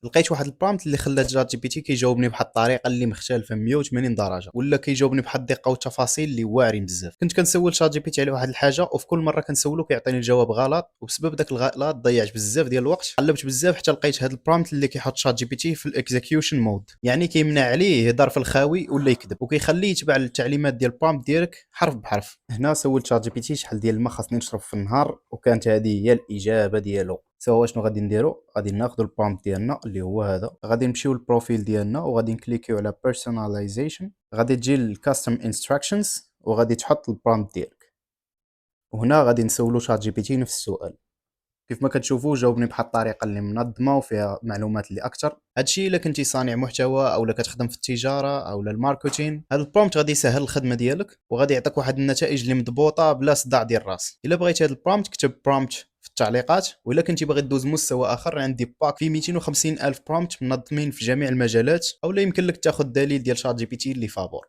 لقيت واحد البرامت اللي خلات شات جي بي تي كيجاوبني بواحد الطريقه اللي مختلفه 180 درجه، ولا كيجاوبني بواحد الدقه والتفاصيل اللي واعرين بزاف. كنت كنسول شات جي بي تي على واحد الحاجه، وفي كل مره كنسولو كيعطيني الجواب غلط، وبسبب داك الغلط ضيعت بزاف ديال الوقت. قلبت بزاف حتى لقيت هذا البرامت اللي كيحط شات جي بي تي في الاكزيكيوشن مود، يعني كيمنع عليه يهضر في الخاوي ولا يكذب، وكيخليه يتبع التعليمات ديال البرامت ديالك حرف بحرف. هنا سولت شات جي بي تي شحال ديال الماء خاصني نشرب في النهار، وكانت هذه هي الاجابه ديالو. سوا شنو غادي نديرو؟ غادي ناخذ البرومبت ديالنا اللي هو هذا، غادي نمشيو للبروفيل ديالنا وغادي نكليكيو على personalization، غادي تجي للكاستم انستراكشنز وغادي تحط البرومبت ديالك. وهنا غادي نسولو شات جي بي تي نفس السؤال. كيف ما كتشوفوا جاوبني بواحد الطريقه اللي منظمه وفيها معلومات اللي اكثر. هادشي الا كنتي صانع محتوى او كتخدم في التجاره او الماركتين، هذا البرومبت غادي يسهل الخدمه ديالك وغادي يعطيك واحد النتائج اللي مضبوطه بلا صداع ديال الراس. الا بغيتي هذا البرومبت كتب برومبت في التعليقات، والا كنتي باغي دوز مستوى اخر عندي باك فيه 250 الف برومبت منظمين في جميع المجالات، او لا يمكن لك تاخذ دليل ديال شات جي بي تي اللي فابور.